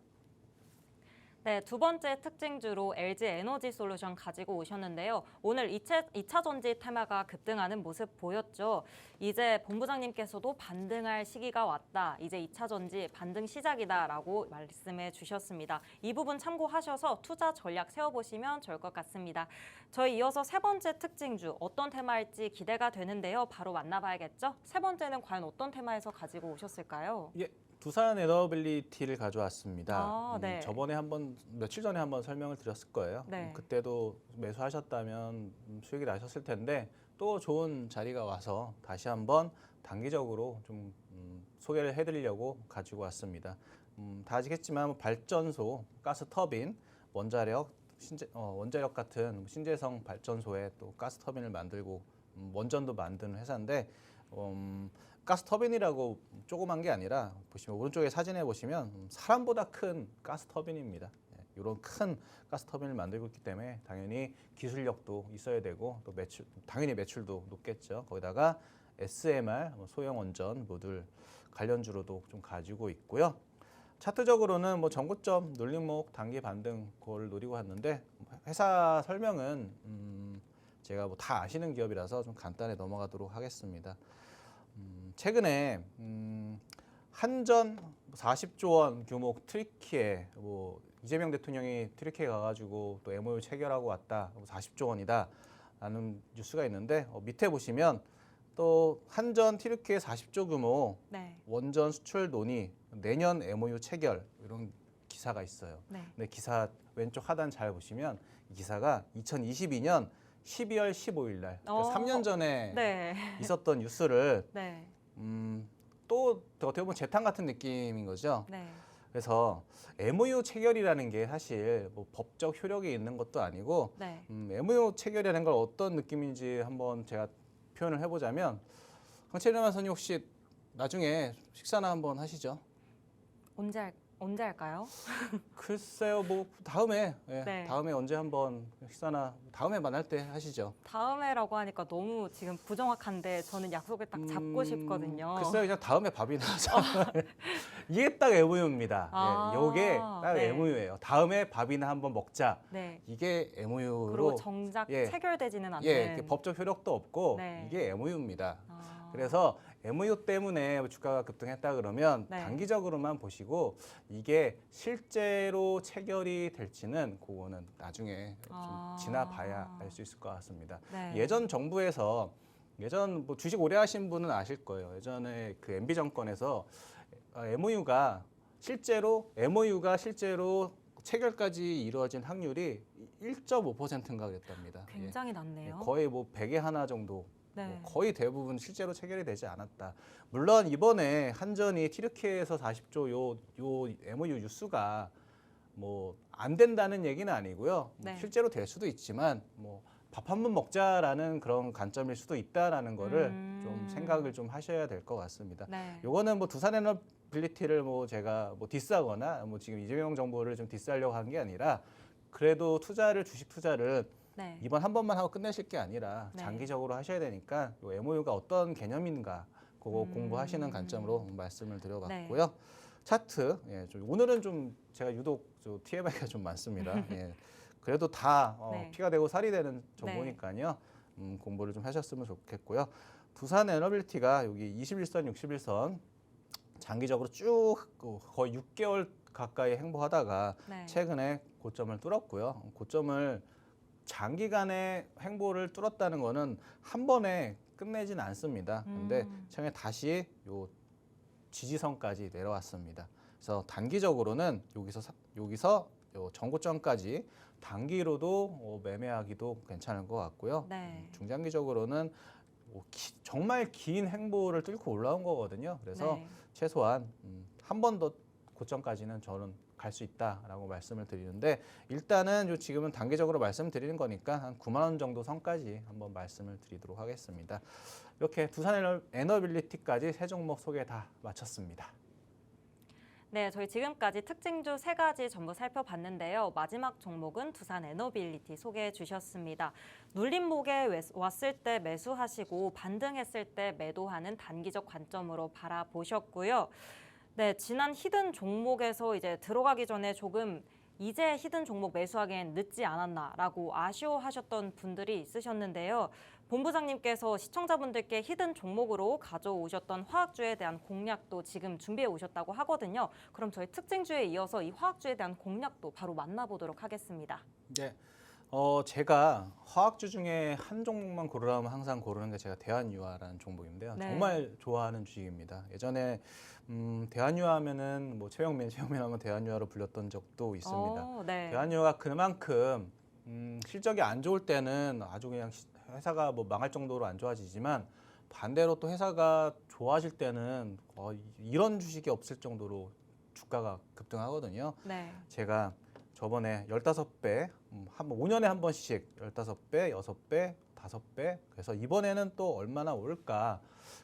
네, 두 번째 특징주로 LG 에너지 솔루션 가지고 오셨는데요. 오늘 2차 전지 테마가 급등하는 모습 보였죠. 이제 본부장님께서도 반등할 시기가 왔다. 이제 2차 전지 반등 시작이다라고 말씀해 주셨습니다. 이 부분 참고하셔서 투자 전략 세워보시면 좋을 것 같습니다. 저희 이어서 세 번째 특징주 어떤 테마일지 기대가 되는데요. 바로 만나봐야겠죠. 세 번째는 과연 어떤 테마에서 가지고 오셨을까요? 예. 두산 에너빌리티를 가져왔습니다. 네. 저번에 며칠 전에 한번 설명을 드렸을 거예요. 네. 그때도 매수하셨다면 수익이 나셨을 텐데 또 좋은 자리가 와서 다시 한번 단기적으로 좀 소개를 해드리려고 가지고 왔습니다. 다 아시겠지만 발전소, 가스 터빈, 원자력 같은 신재생 발전소에 또 가스 터빈을 만들고 원전도 만드는 회사인데 가스 터빈이라고 조그만 게 아니라 보시면 오른쪽에 사진에 보시면 사람보다 큰 가스 터빈입니다. 이런 큰 가스 터빈을 만들고 있기 때문에 당연히 기술력도 있어야 되고 또 당연히 매출도 높겠죠. 거기다가 SMR, 소형 원전 모듈 관련주로도 좀 가지고 있고요. 차트적으로는 뭐 전고점 눌림목 단기 반등 그걸 노리고 왔는데 회사 설명은 제가 뭐 다 아시는 기업이라서 좀 간단히 넘어가도록 하겠습니다. 최근에 한전 40조 원 규모 트리키에 이재명 대통령이 트리키에 가가지고 또 MOU 체결하고 왔다 40조 원이다 라는 뉴스가 있는데 밑에 보시면 또 한전 트리키의 40조 규모 네. 원전 수출 논의 내년 MOU 체결 이런 기사가 있어요. 네. 근데 기사 왼쪽 하단 잘 보시면 이 기사가 2022년 12월 15일 날 그러니까 3년 전에 네. 있었던 뉴스를 네. 또 어떻게 보면 재탕 같은 느낌인 거죠. 네. 그래서 MOU 체결이라는 게 사실 뭐 법적 효력이 있는 것도 아니고 네. MOU 체결이라는 걸 어떤 느낌인지 한번 제가 표현을 해보자면 강채림 선생님 혹시 나중에 식사나 한번 하시죠? 언제 할까요? 글쎄요, 뭐 다음에 네. 다음에 언제 한번 식사나 다음에 만날 때 하시죠. 다음에라고 하니까 너무 지금 부정확한데 저는 약속을 딱 잡고 싶거든요. 글쎄요, 그냥 다음에 밥이나 하자. 이게 딱 MOU입니다. 이게 딱 네. MOU예요. 다음에 밥이나 한번 먹자. 네. 이게 MOU로 그리고 정작 체결되지는 않는. 법적 효력도 없고 네. 이게 MOU입니다. 아. 그래서 MOU 때문에 주가가 급등했다 그러면 네. 단기적으로만 보시고 이게 실제로 체결이 될지는 그거는 나중에 좀 지나봐야 알 수 있을 것 같습니다. 네. 예전 정부에서 예전 뭐 주식 오래 하신 분은 아실 거예요. 예전에 그 MB 정권에서 MOU가 실제로 체결까지 이루어진 확률이 1.5%인가 그랬답니다. 굉장히 낮네요. 거의 뭐 100에 하나 정도. 네. 뭐 거의 대부분 실제로 체결이 되지 않았다. 물론 이번에 한전이 튀르키예에서 40조 요 MOU 유수가 뭐 안 된다는 얘기는 아니고요. 네. 실제로 될 수도 있지만 뭐 밥 한 번 먹자라는 그런 관점일 수도 있다라는 거를 좀 생각을 좀 하셔야 될 것 같습니다. 네. 요거는 뭐 두산에너빌리티를 뭐 제가 뭐 디스하거나 뭐 지금 이재명 정부를 좀 디스하려고 한 게 아니라 그래도 주식 투자를 네. 이번 한 번만 하고 끝내실 게 아니라 네. 장기적으로 하셔야 되니까 요 MOU가 어떤 개념인가 그거 공부하시는 관점으로 말씀을 드려봤고요. 차트 오늘은 좀 제가 유독 TMI가 좀 많습니다. 그래도 다 네. 피가 되고 살이 되는 정보니까요. 공부를 좀 하셨으면 좋겠고요. 두산에너빌리티가 여기 21선, 61선 장기적으로 쭉 거의 6개월 가까이 행보하다가 네. 최근에 고점을 뚫었고요. 고점을 장기간의 행보를 뚫었다는 거는 한 번에 끝내진 않습니다. 근데 최근에 다시 요 지지선까지 내려왔습니다. 그래서 단기적으로는 여기서 요 전고점까지 단기로도 매매하기도 괜찮을 것 같고요. 네. 중장기적으로는 정말 긴 행보를 뚫고 올라온 거거든요. 그래서 네. 최소한 한 번 더 고점까지는 저는 갈 수 있다라고 말씀을 드리는데 일단은 지금은 단계적으로 말씀드리는 거니까 한 9만 원 정도 선까지 한번 말씀을 드리도록 하겠습니다. 이렇게 두산에너빌리티까지 세 종목 소개 다 마쳤습니다. 네, 저희 지금까지 특징주 3가지 전부 살펴봤는데요. 마지막 종목은 두산에너빌리티 소개해 주셨습니다. 눌림목에 왔을 때 매수하시고 반등했을 때 매도하는 단기적 관점으로 바라보셨고요. 네, 지난 히든 종목에서 이제 들어가기 전에 조금 이제 히든 종목 매수하기엔 늦지 않았나라고 아쉬워하셨던 분들이 있으셨는데요. 본부장님께서 시청자분들께 히든 종목으로 가져오셨던 화학주에 대한 공략도 지금 준비해 오셨다고 하거든요. 그럼 저희 특징주에 이어서 이 화학주에 대한 공략도 바로 만나보도록 하겠습니다. 네, 제가 화학주 중에 한 종목만 고르라면 항상 고르는 게 제가 대한유화라는 종목인데요. 네. 정말 좋아하는 주식입니다. 예전에 대한유화하면은 뭐 최영민 하면 대한유화로 불렸던 적도 있습니다. 네. 대한유화가 그만큼 실적이 안 좋을 때는 아주 그냥 회사가 뭐 망할 정도로 안 좋아지지만 반대로 또 회사가 좋아질 때는 이런 주식이 없을 정도로 주가가 급등하거든요. 네. 제가 저번에 15배, 5년에 한 번씩 15배, 6배, 5배 그래서 이번에는 또 얼마나 오를까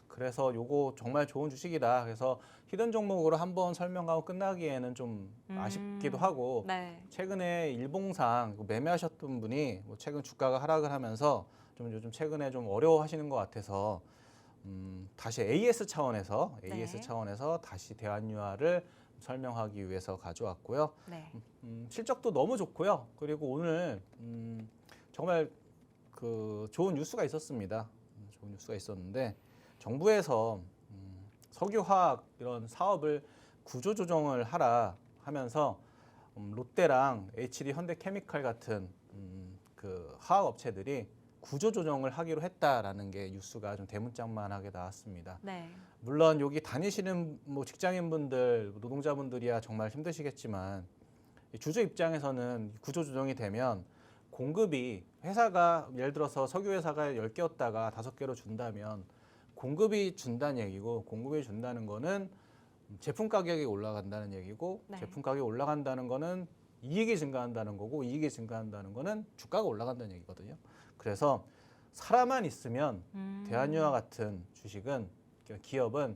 그래서 요거 정말 좋은 주식이다 그래서 히든 종목으로 한번 설명하고 끝나기에는 좀 아쉽기도 하고 네. 최근에 일봉상 매매하셨던 분이 뭐 최근 주가가 하락을 하면서 좀 요즘 최근에 좀 어려워하시는 것 같아서 다시 AS 차원에서 다시 대한유화를 설명하기 위해서 가져왔고요. 네. 실적도 너무 좋고요. 그리고 오늘 정말 그 좋은 뉴스가 있었습니다. 좋은 뉴스가 있었는데 정부에서 석유화학 이런 사업을 구조조정을 하라 하면서 롯데랑 HD 현대케미칼 같은 그 화학업체들이 구조조정을 하기로 했다라는 게 뉴스가 좀 대문짝만하게 나왔습니다. 네. 물론 여기 다니시는 뭐 직장인분들, 노동자분들이야 정말 힘드시겠지만 주주 입장에서는 구조조정이 되면 공급이 회사가 예를 들어서 석유회사가 10개였다가 5개로 준다면 공급이 준다는 얘기고 공급이 준다는 거는 제품 가격이 올라간다는 얘기고 네. 제품 가격이 올라간다는 거는 이익이 증가한다는 거고 이익이 증가한다는 거는 주가가 올라간다는 얘기거든요. 그래서 사람만 있으면 대한유화 같은 주식은 기업은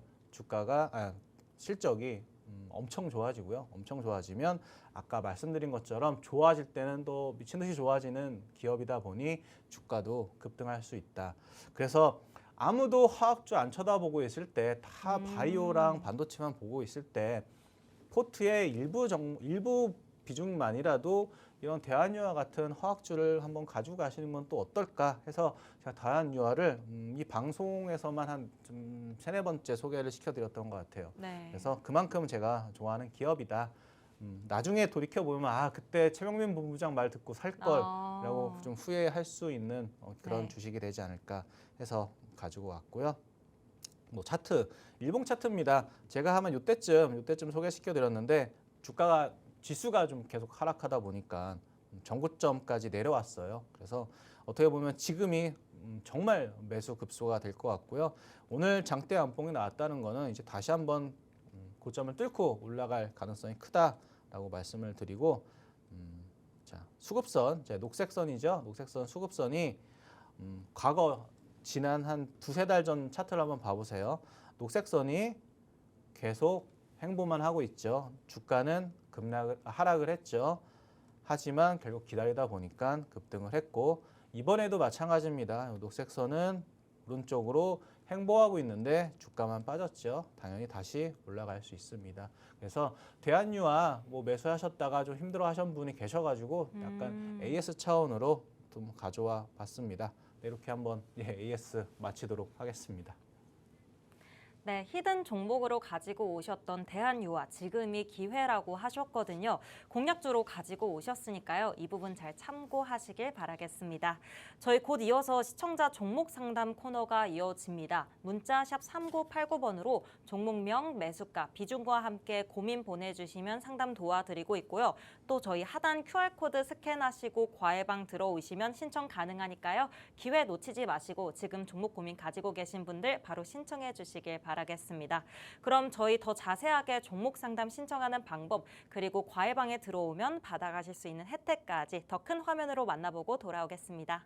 실적이 엄청 좋아지고요. 엄청 좋아지면 아까 말씀드린 것처럼 좋아질 때는 또 미친 듯이 좋아지는 기업이다 보니 주가도 급등할 수 있다. 그래서 아무도 화학주 안 쳐다보고 있을 때 다 바이오랑 반도체만 보고 있을 때 포트의 일부 비중만이라도 이런 대한유화 같은 화학주를 한번 가지고 가시는 건 또 어떨까 해서 제가 대한유화를 이 방송에서만 한 좀 세네 번째 소개를 시켜드렸던 것 같아요. 네. 그래서 그만큼 제가 좋아하는 기업이다. 나중에 돌이켜 보면 아 그때 최명민 본부장 말 듣고 살 걸라고 좀 후회할 수 있는 그런 네. 주식이 되지 않을까 해서 가지고 왔고요. 뭐 차트, 일봉 차트입니다. 제가 하면 요때쯤 소개시켜 드렸는데 주가가 지수가 좀 계속 하락하다 보니까 전고점까지 내려왔어요. 그래서 어떻게 보면 지금이 정말 매수 급소가 될 것 같고요. 오늘 장대 안봉이 나왔다는 거는 이제 다시 한번 고점을 뚫고 올라갈 가능성이 크다라고 말씀을 드리고 자 수급선, 제 녹색선이죠. 녹색선 수급선이 과거 지난 한 두세 달 전 차트를 한번 봐보세요. 녹색선이 계속 행보만 하고 있죠. 주가는 하락을 했죠. 하지만 결국 기다리다 보니까 급등을 했고 이번에도 마찬가지입니다. 녹색선은 오른쪽으로 행보하고 있는데 주가만 빠졌죠. 당연히 다시 올라갈 수 있습니다. 그래서 대한유화 뭐 매수하셨다가 좀 힘들어하신 분이 계셔가지고 약간 AS 차원으로 좀 가져와 봤습니다. 네, 이렇게 한번 AS 마치도록 하겠습니다. 네, 히든 종목으로 가지고 오셨던 대한유화, 지금이 기회라고 하셨거든요. 공략주로 가지고 오셨으니까요. 이 부분 잘 참고하시길 바라겠습니다. 저희 곧 이어서 시청자 종목 상담 코너가 이어집니다. 문자 샵 3989번으로 종목명, 매수가, 비중과 함께 고민 보내주시면 상담 도와드리고 있고요. 또 저희 하단 QR코드 스캔하시고 과외방 들어오시면 신청 가능하니까요. 기회 놓치지 마시고 지금 종목 고민 가지고 계신 분들 바로 신청해 주시길 바라겠습니다. 그럼 저희 더 자세하게 종목 상담 신청하는 방법 그리고 과외방에 들어오면 받아가실 수 있는 혜택까지 더 큰 화면으로 만나보고 돌아오겠습니다.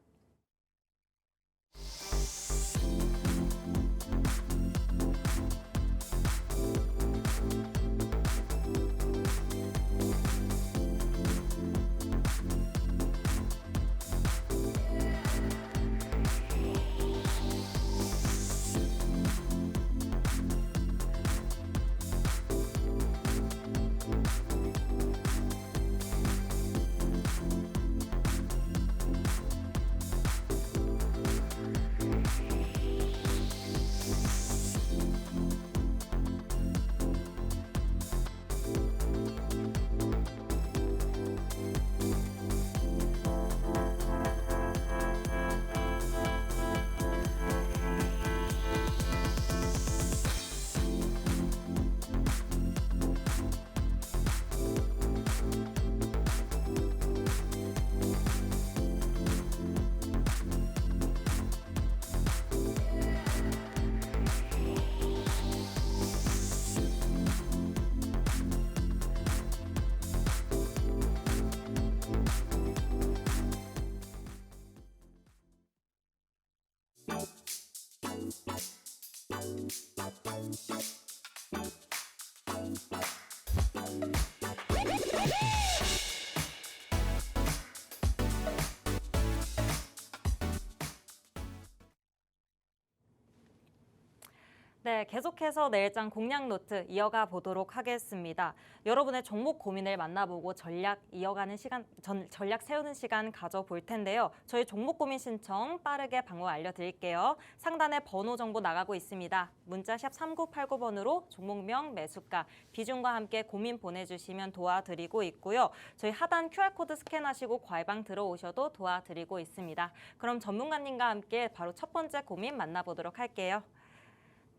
네, 계속해서 내일장 공략 노트 이어가 보도록 하겠습니다. 여러분의 종목 고민을 만나보고 전략 이어가는 시간, 전략 세우는 시간 가져볼 텐데요. 저희 종목 고민 신청 빠르게 방법 알려드릴게요. 상단에 번호 정보 나가고 있습니다. 문자샵 3989번으로 종목명, 매수가, 비중과 함께 고민 보내주시면 도와드리고 있고요. 저희 하단 QR코드 스캔하시고 과외방 들어오셔도 도와드리고 있습니다. 그럼 전문가님과 함께 바로 첫 번째 고민 만나보도록 할게요.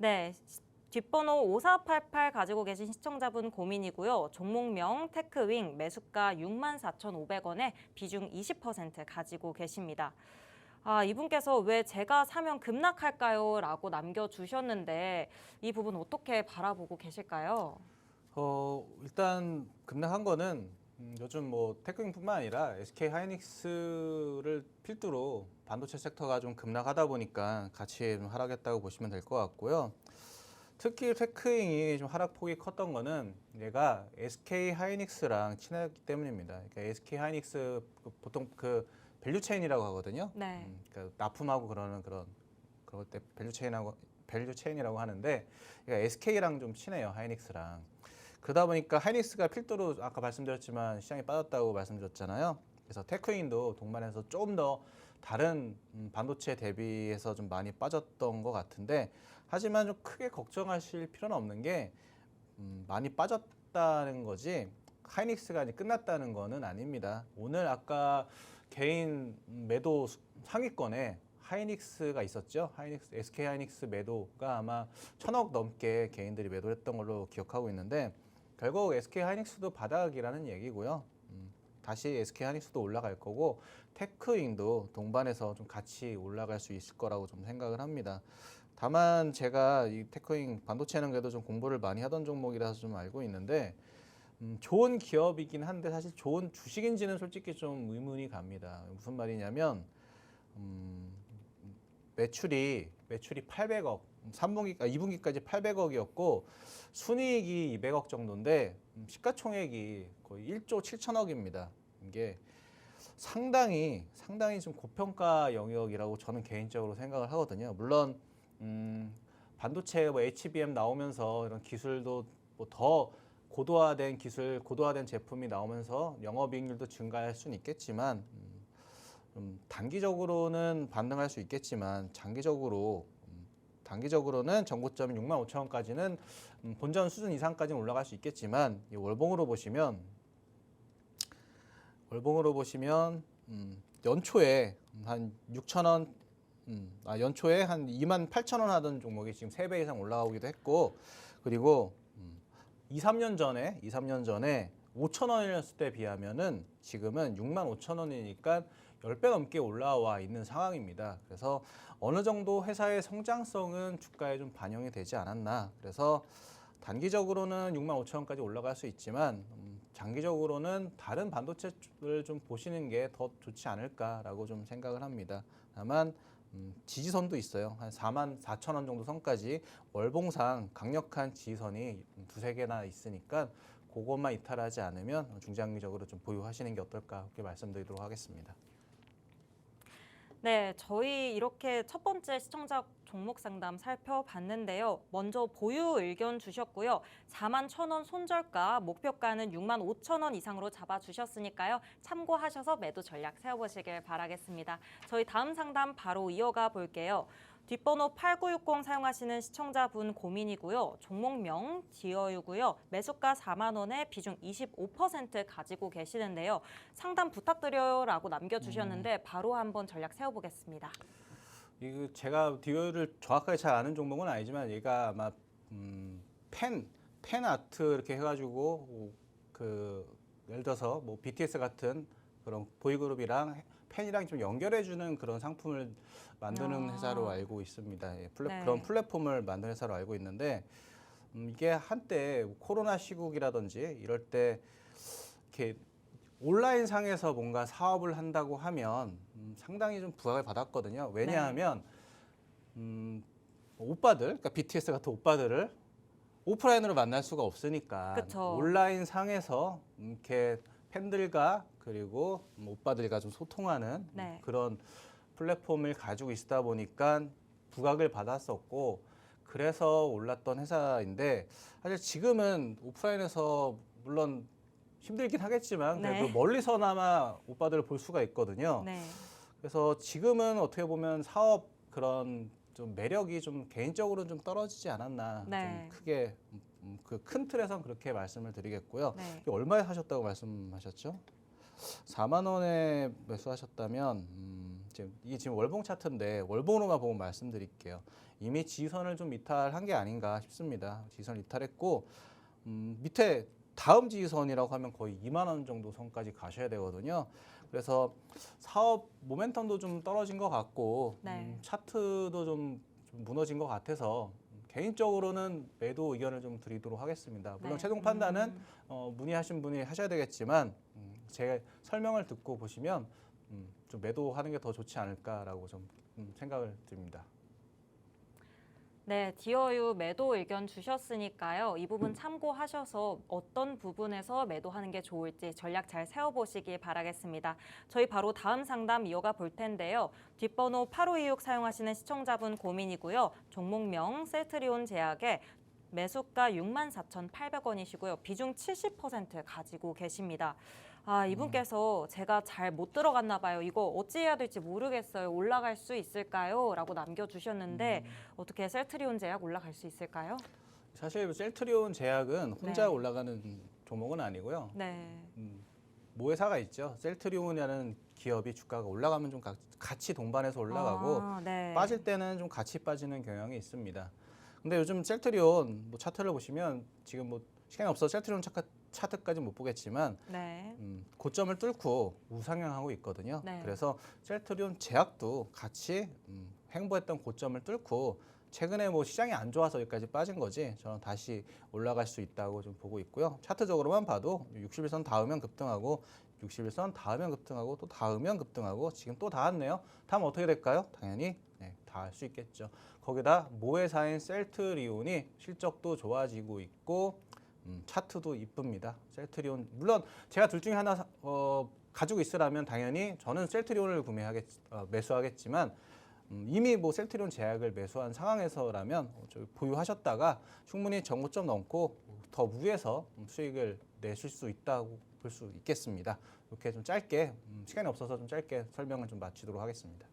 네, 뒷번호 5488 가지고 계신 시청자분 고민이고요. 종목명 테크윙 매수가 64,500원에 비중 20% 가지고 계십니다. 이분께서 왜 제가 사면 급락할까요? 라고 남겨주셨는데 이 부분 어떻게 바라보고 계실까요? 일단 급락한 거는 요즘 뭐 테크윙뿐만 아니라 SK 하이닉스를 필두로 반도체 섹터가 좀 급락하다 보니까 같이 좀 하락했다고 보시면 될 것 같고요. 특히 테크윙이 좀 하락폭이 컸던 거는 얘가 SK 하이닉스랑 친하기 때문입니다. 그러니까 SK 하이닉스 보통 그 밸류 체인이라고 하거든요. 네. 그러니까 납품하고 그러는 그런 때 밸류 체인이라고 하는데 그러니까 SK랑 좀 친해요. 하이닉스랑. 그러다 보니까 하이닉스가 필두로 아까 말씀드렸지만 시장이 빠졌다고 말씀드렸잖아요. 그래서 테크윈도 동반해서 좀 더 다른 반도체 대비해서 좀 많이 빠졌던 것 같은데 하지만 좀 크게 걱정하실 필요는 없는 게 많이 빠졌다는 거지 하이닉스가 이제 끝났다는 거는 아닙니다. 오늘 아까 개인 매도 상위권에 하이닉스가 있었죠. 하이닉스, SK 하이닉스 매도가 아마 1,000억 넘게 개인들이 매도했던 걸로 기억하고 있는데 결국 SK 하이닉스도 바닥이라는 얘기고요. 다시 SK 하이닉스도 올라갈 거고 테크윈도 동반해서 좀 같이 올라갈 수 있을 거라고 좀 생각을 합니다. 다만 제가 이 테크윈 반도체는 그래도 좀 공부를 많이 하던 종목이라서 좀 알고 있는데 좋은 기업이긴 한데 사실 좋은 주식인지는 솔직히 좀 의문이 갑니다. 무슨 말이냐면 매출이 800억, 2분기까지 800억이었고 순이익이 200억 정도인데 시가총액이 거의 1조 7천억입니다. 이게 상당히 좀 고평가 영역이라고 저는 개인적으로 생각을 하거든요. 물론 반도체 뭐 HBM 나오면서 이런 기술도 뭐 더 고도화된 기술, 고도화된 제품이 나오면서 영업이익률도 증가할 수는 있겠지만 단기적으로는 반등할 수 있겠지만 단기적으로는 전고점이 65,000원까지는 본전 수준 이상까지는 올라갈 수 있겠지만 이 월봉으로 보시면 연초에 한 6,000원 연초에 한 28,000원 하던 종목이 지금 3배 이상 올라오기도 했고 그리고 2-3년 전에 5,000원이었을 때 비하면은 지금은 65,000원이니까 10배 넘게 올라와 있는 상황입니다. 그래서 어느 정도 회사의 성장성은 주가에 좀 반영이 되지 않았나. 그래서 단기적으로는 65,000원까지 올라갈 수 있지만 장기적으로는 다른 반도체를 좀 보시는 게 더 좋지 않을까라고 좀 생각을 합니다. 다만 지지선도 있어요. 한 44,000원 정도 선까지 월봉상 강력한 지지선이 두세 개나 있으니까 그것만 이탈하지 않으면 중장기적으로 좀 보유하시는 게 어떨까 그렇게 말씀드리도록 하겠습니다. 네, 저희 이렇게 첫 번째 시청자 종목 상담 살펴봤는데요. 먼저 보유 의견 주셨고요. 41,000원 손절가, 목표가는 65,000원 이상으로 잡아주셨으니까요. 참고하셔서 매도 전략 세워보시길 바라겠습니다. 저희 다음 상담 바로 이어가 볼게요. 뒷번호 8960 사용하시는 시청자분 고민이고요. 종목명 디어유고요. 매수가 4만 원에 비중 25% 가지고 계시는데요. 상담 부탁드려요라고 남겨주셨는데 바로 한번 전략 세워보겠습니다. 이거 제가 디어유를 정확하게 잘 아는 종목은 아니지만 얘가 아마 펜 아트 이렇게 해가지고 예를 들어서 뭐 BTS 같은 그런 보이그룹이랑 펜이랑 좀 연결해주는 그런 상품을 만드는 회사로 알고 있습니다. 네. 그런 플랫폼을 만드는 회사로 알고 있는데 이게 한때 코로나 시국이라든지 이럴 때 이렇게 온라인 상에서 뭔가 사업을 한다고 하면 상당히 좀 부각을 받았거든요. 왜냐하면 오빠들, 그러니까 BTS 같은 오빠들을 오프라인으로 만날 수가 없으니까 그쵸. 온라인 상에서 이렇게 팬들과 그리고 오빠들과 좀 소통하는 그런 플랫폼을 가지고 있다 보니까 부각을 받았었고 그래서 올랐던 회사인데 사실 지금은 오프라인에서 물론 힘들긴 하겠지만 그래도 멀리서나마 오빠들을 볼 수가 있거든요. 그래서 지금은 어떻게 보면 사업 그런 좀 매력이 좀 개인적으로 좀 떨어지지 않았나 좀 크게 그 큰 틀에선 그렇게 말씀을 드리겠고요. 얼마에 사셨다고 말씀하셨죠? 4만 원에 매수하셨다면 이게 지금 월봉 차트인데 월봉으로만 보고 말씀드릴게요. 이미 지지선을 좀 이탈한 게 아닌가 싶습니다. 지지선을 이탈했고 밑에 다음 지지선이라고 하면 거의 2만 원 정도 선까지 가셔야 되거든요. 그래서 사업 모멘텀도 좀 떨어진 것 같고 차트도 좀 무너진 것 같아서 개인적으로는 매도 의견을 좀 드리도록 하겠습니다. 물론 최종 판단은 문의하신 분이 하셔야 되겠지만 제 설명을 듣고 보시면 좀 매도하는 게 더 좋지 않을까라고 좀 생각을 듭니다. 네, 디어유 매도 의견 주셨으니까요. 이 부분 참고하셔서 어떤 부분에서 매도하는 게 좋을지 전략 잘 세워보시기 바라겠습니다. 저희 바로 다음 상담 이어가 볼 텐데요. 뒷번호 8526 사용하시는 시청자분 고민이고요. 종목명 셀트리온 제약의 매수가 64,800원이시고요. 비중 70% 가지고 계십니다. 이분께서 제가 잘 못 들어갔나 봐요. 이거 어찌해야 될지 모르겠어요. 올라갈 수 있을까요? 라고 남겨주셨는데 어떻게 셀트리온 제약 올라갈 수 있을까요? 사실 셀트리온 제약은 혼자 네. 올라가는 종목은 아니고요. 네. 모회사가 있죠. 셀트리온이라는 기업이 주가가 올라가면 좀 같이 동반해서 올라가고 네. 빠질 때는 좀 같이 빠지는 경향이 있습니다. 근데 요즘 셀트리온 뭐 차트를 보시면 지금 뭐 시간이 없어서 셀트리온 차트까지 못 보겠지만 네. 고점을 뚫고 우상향하고 있거든요. 네. 그래서 셀트리온 제약도 같이 횡보했던 고점을 뚫고 최근에 뭐 시장이 안 좋아서 여기까지 빠진 거지 저는 다시 올라갈 수 있다고 좀 보고 있고요. 차트적으로만 봐도 60일선 닿으면 급등하고 60일선 닿으면 급등하고 또 닿으면 급등하고 지금 또 닿았네요. 닿으면 어떻게 될까요? 당연히 닿을 수 있겠죠. 거기다 모회사인 셀트리온이 실적도 좋아지고 있고 차트도 이쁩니다. 셀트리온 물론 제가 둘 중에 하나 가지고 있으라면 당연히 저는 셀트리온을 매수하겠지만 이미 뭐 셀트리온 제약을 매수한 상황에서라면 보유하셨다가 충분히 정고점 넘고 더 위에서 수익을 내실 수 있다고 볼 수 있겠습니다. 이렇게 좀 짧게 시간이 없어서 좀 짧게 설명을 좀 마치도록 하겠습니다.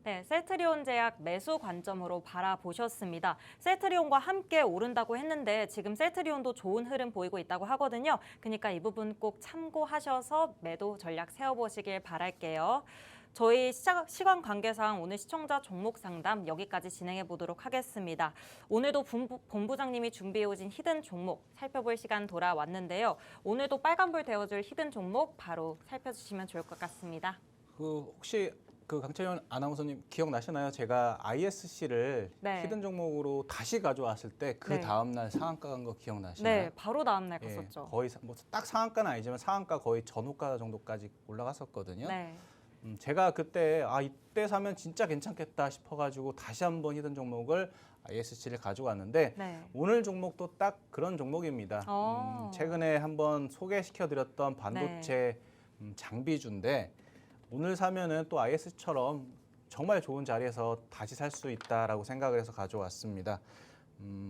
네, 셀트리온 제약 매수 관점으로 바라보셨습니다. 셀트리온과 함께 오른다고 했는데 지금 셀트리온도 좋은 흐름 보이고 있다고 하거든요. 그러니까 이 부분 꼭 참고하셔서 매도 전략 세워보시길 바랄게요. 저희 시간 관계상 오늘 시청자 종목 상담 여기까지 진행해 보도록 하겠습니다. 오늘도 본부장님이 준비해 오신 히든 종목 살펴볼 시간 돌아왔는데요. 오늘도 빨간불 되어줄 히든 종목 바로 살펴주시면 좋을 것 같습니다. 혹시 강채연 아나운서님 기억나시나요? 제가 ISC를 네. 히든 종목으로 다시 가져왔을 때 그 네. 다음 날 상한가 간 거 기억나시나요? 네, 바로 다음 날 갔었죠. 거의 뭐 딱 상한가는 아니지만 상한가 거의 전후가 정도까지 올라갔었거든요. 네. 제가 그때 이때 사면 진짜 괜찮겠다 싶어가지고 다시 한번 히든 종목을 ISC를 가져왔는데 네. 오늘 종목도 딱 그런 종목입니다. 최근에 한번 소개시켜드렸던 반도체 장비주인데 오늘 사면은 또 ISC처럼 정말 좋은 자리에서 다시 살 수 있다라고 생각을 해서 가져왔습니다.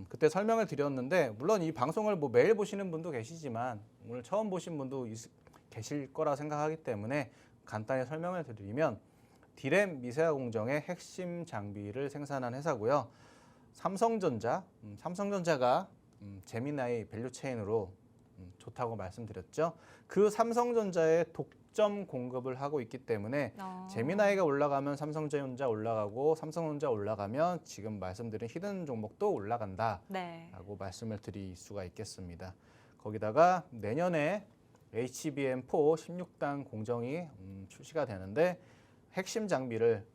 그때 설명을 드렸는데 물론 이 방송을 뭐 매일 보시는 분도 계시지만 오늘 처음 보신 분도 계실 거라 생각하기 때문에 간단히 설명을 드리면 디램 미세화 공정의 핵심 장비를 생산한 회사고요. 삼성전자가 제미나이 밸류체인으로 좋다고 말씀드렸죠. 그 삼성전자의 독점 공급을 하고 있기 때문에 제미나이가 올라가면 삼성전자 올라가고 삼성전자 올라가면 지금 말씀드린 히든 종목도 올라간다라고 말씀을 드릴 수가 있겠습니다. 거기다가 내년에 HBM4 16단 공정이 출시가 되는데 핵심 장비를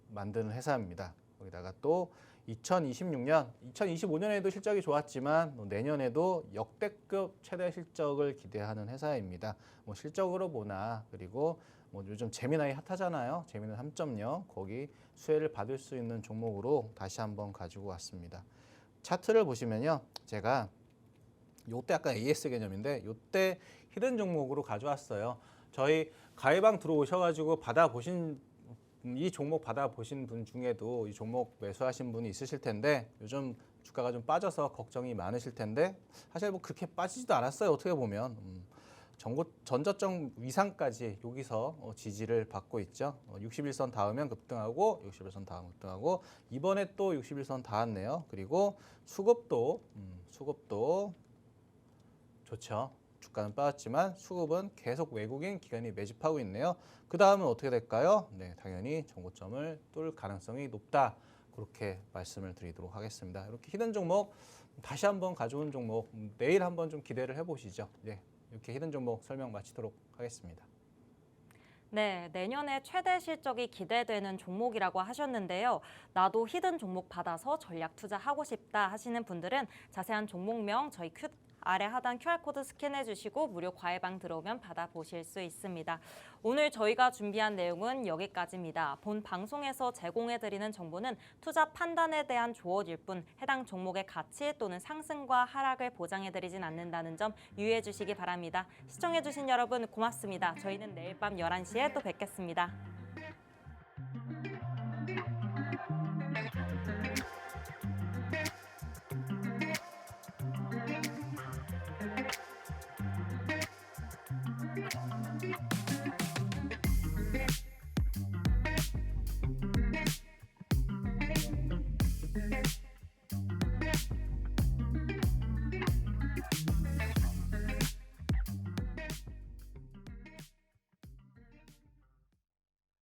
만드는 회사입니다. 거기다가 또 2025년에도 실적이 좋았지만 내년에도 역대급 최대 실적을 기대하는 회사입니다. 뭐 실적으로 보나 그리고 뭐 요즘 제미나이 핫하잖아요. 제미나이 3.0 거기 수혜를 받을 수 있는 종목으로 다시 한번 가지고 왔습니다. 차트를 보시면요, 제가 요때 약간 AS 개념인데 요때 히든 종목으로 가져왔어요. 저희 가해방 들어오셔가지고 이 종목 받아보신 분 중에도 이 종목 매수하신 분이 있으실 텐데 요즘 주가가 좀 빠져서 걱정이 많으실 텐데 사실 뭐 그렇게 빠지지도 않았어요. 어떻게 보면 전저점 위상까지 여기서 지지를 받고 있죠. 61선 닿으면 급등하고 61선 닿으면 급등하고 이번에 또 61선 닿았네요. 그리고 수급도 좋죠. 주가는 빠졌지만 수급은 계속 외국인 기관이 매집하고 있네요. 그 다음은 어떻게 될까요? 네, 당연히 정고점을 뚫을 가능성이 높다. 그렇게 말씀을 드리도록 하겠습니다. 이렇게 히든 종목 다시 한번 가져온 종목 내일 한번 좀 기대를 해보시죠. 네, 이렇게 히든 종목 설명 마치도록 하겠습니다. 네, 내년에 최대 실적이 기대되는 종목이라고 하셨는데요. 나도 히든 종목 받아서 전략 투자하고 싶다 하시는 분들은 자세한 종목명 저희 아래 하단 QR코드 스캔해 주시고 무료 과외방 들어오면 받아보실 수 있습니다. 오늘 저희가 준비한 내용은 여기까지입니다. 본 방송에서 제공해드리는 정보는 투자 판단에 대한 조언일 뿐 해당 종목의 가치 또는 상승과 하락을 보장해드리진 않는다는 점 유의해 주시기 바랍니다. 시청해주신 여러분 고맙습니다. 저희는 내일 밤 11시에 또 뵙겠습니다.